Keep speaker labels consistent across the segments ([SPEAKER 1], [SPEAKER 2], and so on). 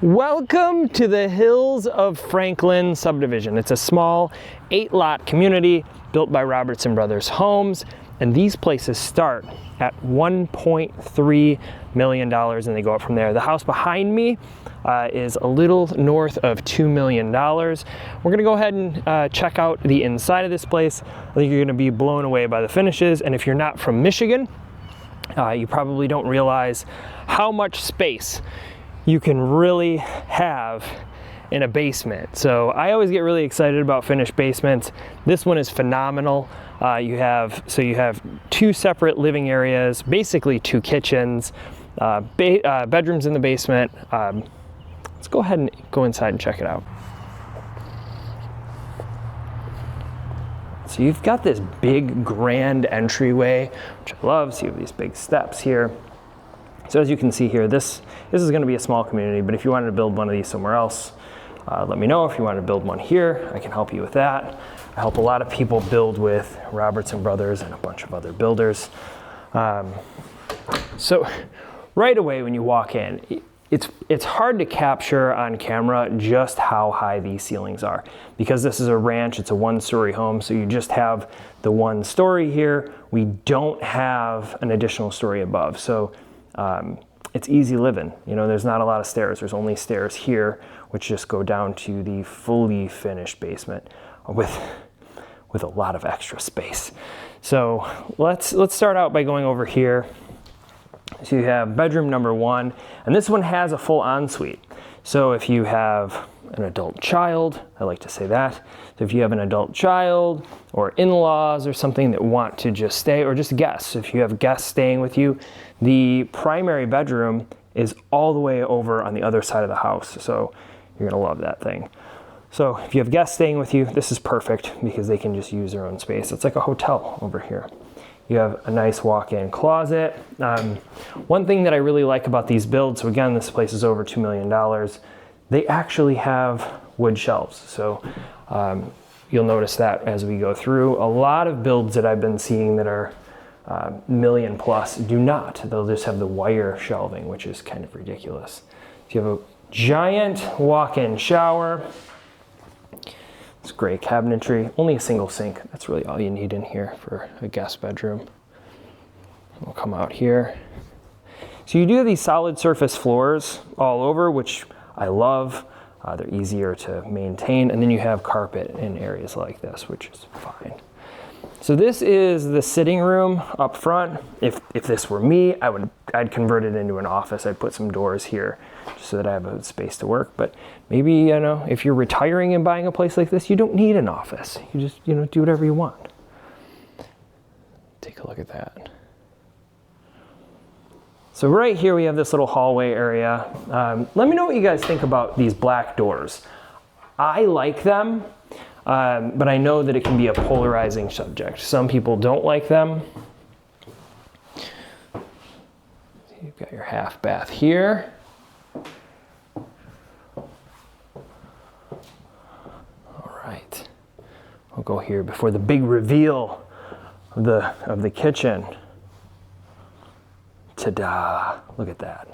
[SPEAKER 1] Welcome to the Hills of Franklin subdivision. It's a small 8-lot community built by Robertson Brothers homes, and these places start at $1.3 million and they go up from there. The house behind me is a little north of $2 million. We're gonna go ahead and check out the inside of this place. I think you're gonna be blown away by the finishes, and if you're not from Michigan, you probably don't realize how much space you can really have in a basement. So I always get really excited about finished basements. This one is phenomenal. You have 2 separate living areas, basically 2 kitchens, bedrooms in the basement. Let's go ahead and go inside and check it out. So you've got this big grand entryway, which I love. So you have these big steps here. So as you can see here, this is going to be a small community, but if you wanted to build one of these somewhere else, let me know. If you want to build one here, I can help you with that. I help a lot of people build with Robertson Brothers and a bunch of other builders. So right away when you walk in, it's hard to capture on camera just how high these ceilings are. Because this is a ranch, it's a 1-story home, so you just have the 1 story here. We don't have an additional story above. So it's easy living. You know, there's not a lot of stairs. There's only stairs here, which just go down to the fully finished basement with a lot of extra space. So let's start out by going over here. So you have bedroom number 1, and this one has a full ensuite. So if you have an adult child, I like to say that. So if you have an adult child or in-laws or something that want to just stay, or just guests, if you have guests staying with you, the primary bedroom is all the way over on the other side of the house. So you're gonna love that thing. So if you have guests staying with you, this is perfect because they can just use their own space. It's like a hotel over here. You have a nice walk-in closet. One thing that I really like about these builds, so again, this place is over $2 million, they actually have wood shelves. So you'll notice that as we go through. A lot of builds that I've been seeing that are million plus do not. They'll just have the wire shelving, which is kind of ridiculous. So you have a giant walk-in shower. It's great cabinetry, only a single sink. That's really all you need in here for a guest bedroom. We'll come out here. So you do have these solid surface floors all over, which I love. They're easier to maintain. And then you have carpet in areas like this, which is fine. So this is the sitting room up front. If this were me, I'd convert it into an office. I'd put some doors here just so that I have a space to work. But maybe, you know, if you're retiring and buying a place like this, you don't need an office. You just, you know, do whatever you want. Take a look at that. So right here we have this little hallway area. Let me know what you guys think about these black doors. I like them. But I know that it can be a polarizing subject. Some people don't like them. You've got your half bath here. All right, we'll go here before the big reveal of the kitchen. Ta-da! Look at that.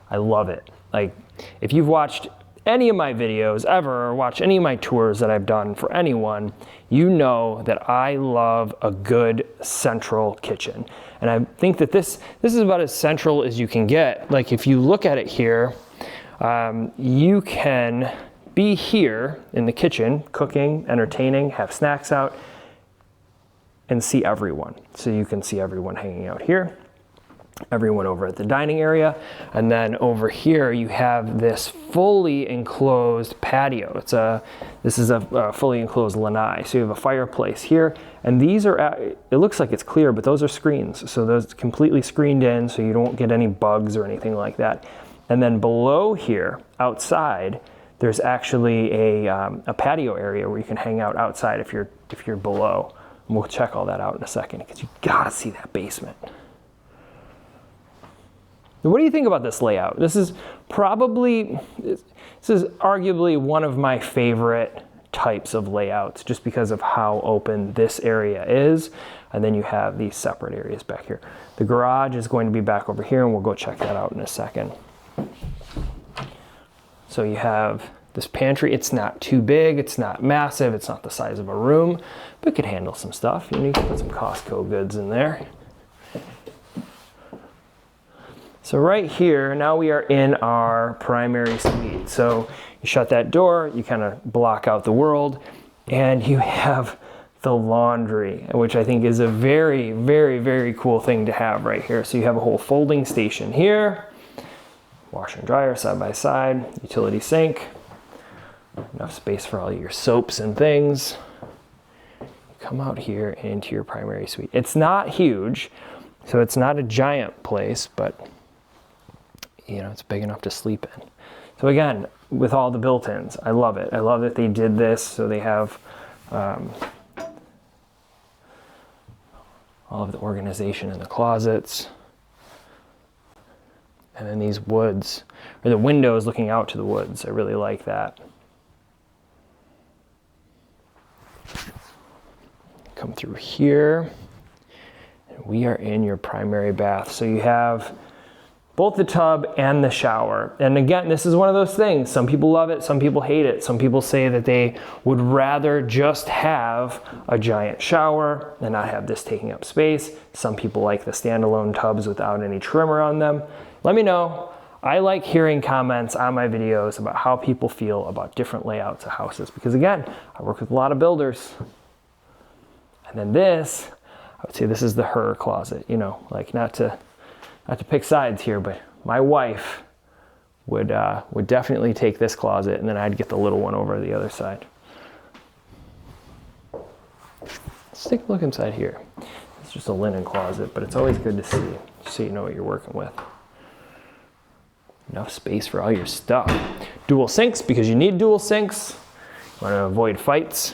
[SPEAKER 1] I love it. Like, if you've watched any of my videos ever, or watch any of my tours that I've done for anyone, you know that I love a good central kitchen. And I think that this is about as central as you can get. Like, if you look at it here, you can be here in the kitchen, cooking, entertaining, have snacks out, and see everyone. So you can see everyone hanging out here, everyone over at the dining area, and then over here you have this fully enclosed patio. This is a fully enclosed lanai. So you have a fireplace here, and these are, it looks like it's clear, but those are screens. So those completely screened in, so you don't get any bugs or anything like that. And then below here, outside, there's actually a patio area where you can hang out outside if you're below. And we'll check all that out in a second because you gotta see that basement. What do you think about this layout? This is arguably one of my favorite types of layouts just because of how open this area is. And then you have these separate areas back here. The garage is going to be back over here, and we'll go check that out in a second. So you have this pantry. It's not too big, it's not massive, it's not the size of a room, but it could handle some stuff. You can put some Costco goods in there. So right here, now we are in our primary suite. So you shut that door, you kind of block out the world, and you have the laundry, which I think is a very, very, very cool thing to have right here. So you have a whole folding station here, washer and dryer side by side, utility sink, enough space for all your soaps and things. You come out here into your primary suite. It's not huge, so it's not a giant place, but you know, it's big enough to sleep in. So again, with all the built-ins, I love it. I love that they did this, so they have all of the organization in the closets. And then these woods, or the windows looking out to the woods. I really like that. Come through here, and we are in your primary bath. So you have both the tub and the shower. And again, this is one of those things. Some people love it, some people hate it. Some people say that they would rather just have a giant shower and not have this taking up space. Some people like the standalone tubs without any trimmer on them. Let me know. I like hearing comments on my videos about how people feel about different layouts of houses, because again, I work with a lot of builders. And then this, I would say this is the her closet, you know, like not to pick sides here, but my wife would definitely take this closet, and then I'd get the little one over the other side. Let's take a look inside here. It's just a linen closet, but it's always good to see, so you know what you're working with. Enough space for all your stuff. Dual sinks, because you need dual sinks. You want to avoid fights.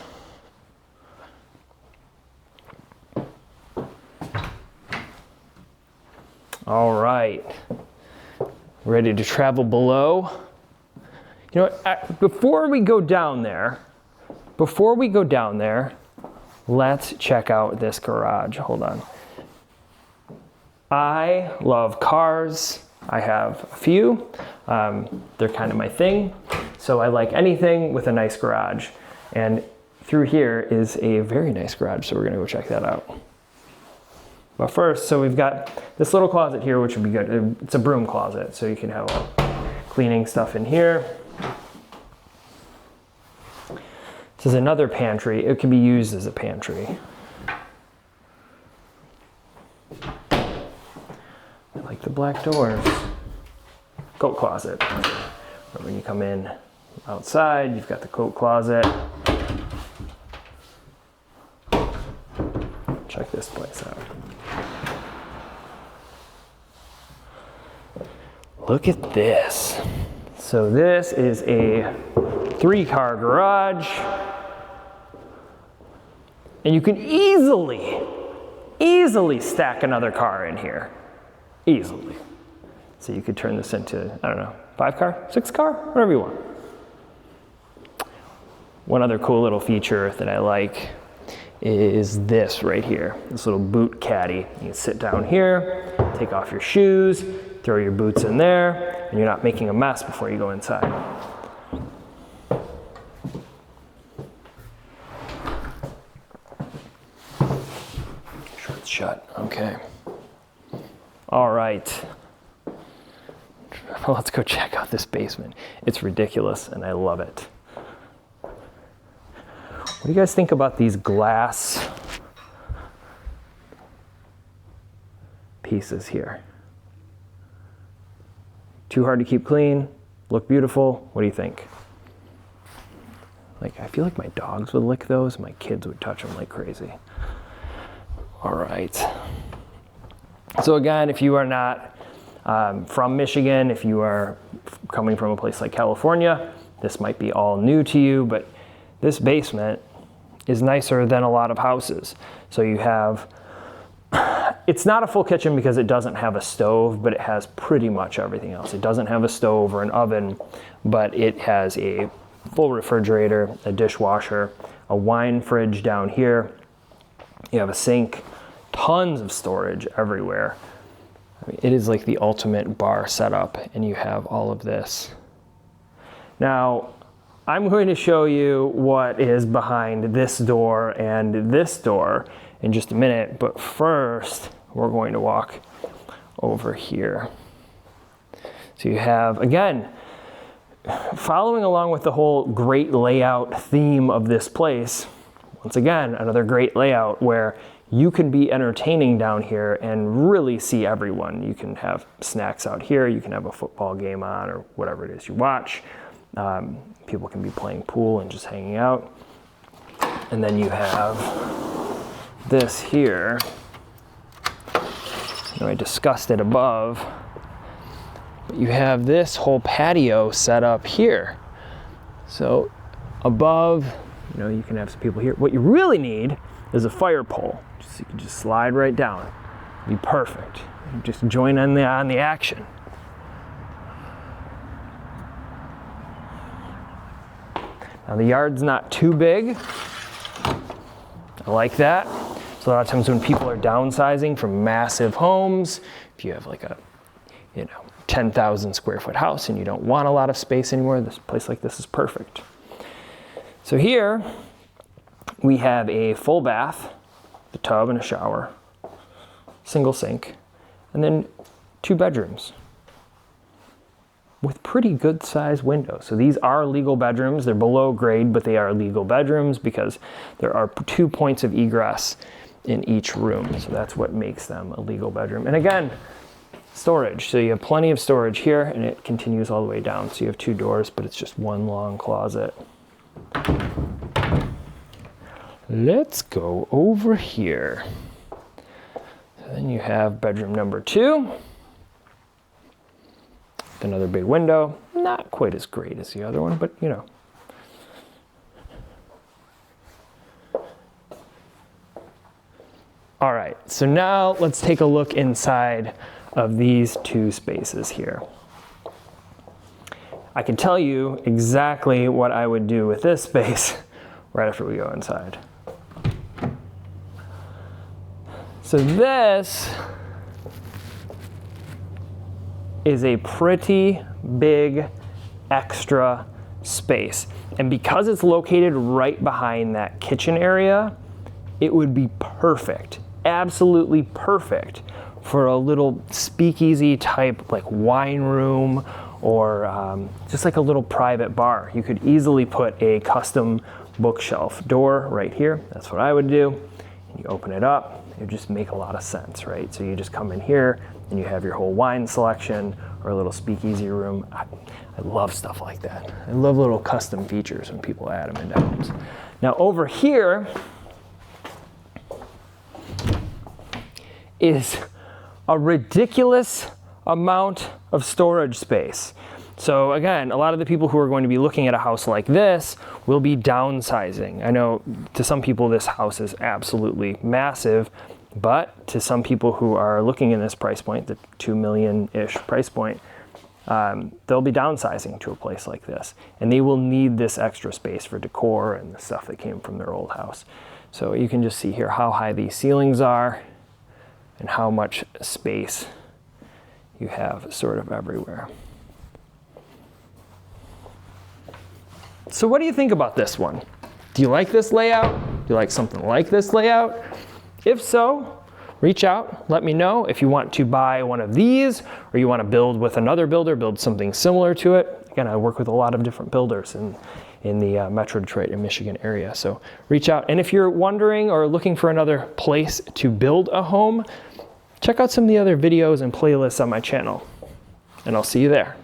[SPEAKER 1] All right, ready to travel below? You know what, before we go down there, let's check out this garage. Hold on. I love cars. I have a few. They're kind of my thing. So I like anything with a nice garage. And through here is a very nice garage, so we're gonna go check that out. But first, so we've got this little closet here, which would be good. It's a broom closet, so you can have cleaning stuff in here. This is another pantry. It can be used as a pantry. I like the black doors. Coat closet. When you come in outside, you've got the coat closet. Check this place out. Look at this. So this is a 3-car garage. And you can easily stack another car in here. Easily. So you could turn this into, I don't know, 5-car, 6-car, whatever you want. One other cool little feature that I like is this right here, this little boot caddy. You can sit down here, take off your shoes, throw your boots in there, and you're not making a mess before you go inside. Sure it's shut, okay. All right, let's go check out this basement. It's ridiculous and I love it. What do you guys think about these glass pieces here? Too hard to keep clean, look beautiful. What do you think? Like, I feel like my dogs would lick those, my kids would touch them like crazy. All right. So again, if you are not from Michigan, if you are coming from a place like California, this might be all new to you, but this basement is nicer than a lot of houses. So you have, it's not a full kitchen because it doesn't have a stove, but it has pretty much everything else. It doesn't have a stove or an oven, but it has a full refrigerator, a dishwasher, a wine fridge down here. You have a sink, tons of storage everywhere. I mean, it is like the ultimate bar setup, and you have all of this. Now, I'm going to show you what is behind this door and this door in just a minute, but first we're going to walk over here. So you have, again, following along with the whole great layout theme of this place, once again, another great layout where you can be entertaining down here and really see everyone. You can have snacks out here, you can have a football game on or whatever it is you watch. People can be playing pool and just hanging out. And then you have this here. I discussed it above. But you have this whole patio set up here. So above, you can have some people here. What you really need is a fire pole. So you can just slide right down. Be perfect. Just join on the action. Now the yard's not too big. I like that. So a lot of times when people are downsizing from massive homes, if you have like a 10,000 square foot house and you don't want a lot of space anymore, this place like this is perfect. So here we have a full bath, the tub and a shower, single sink, and then 2 bedrooms with pretty good sized windows. So these are legal bedrooms. They're below grade, but they are legal bedrooms because there are 2 points of egress in each room. So that's what makes them a legal bedroom. And again, storage. So you have plenty of storage here and it continues all the way down. So you have 2 doors, but it's just one long closet. Let's go over here. So then you have bedroom number 2. Another big window, not quite as great as the other one, but All right, so now let's take a look inside of these 2 spaces here. I can tell you exactly what I would do with this space right after we go inside. So this is a pretty big extra space. And because it's located right behind that kitchen area, it would be perfect, absolutely perfect for a little speakeasy type like wine room or just like a little private bar. You could easily put a custom bookshelf door right here. That's what I would do. And you open it up, it would just make a lot of sense, right? So you just come in here and you have your whole wine selection or a little speakeasy room. I love stuff like that. I love little custom features when people add them into homes. Now over here is a ridiculous amount of storage space. So again, a lot of the people who are going to be looking at a house like this will be downsizing. I know to some people this house is absolutely massive, but to some people who are looking in this price point, the $2 million-ish price point, they'll be downsizing to a place like this. And they will need this extra space for decor and the stuff that came from their old house. So you can just see here how high these ceilings are and how much space you have sort of everywhere. So what do you think about this one? Do you like this layout? Do you like something like this layout? If so, reach out, let me know if you want to buy one of these or you want to build with another builder, build something similar to it. Again, I work with a lot of different builders in the Metro Detroit and Michigan area. So reach out. And if you're wondering or looking for another place to build a home, check out some of the other videos and playlists on my channel. And I'll see you there.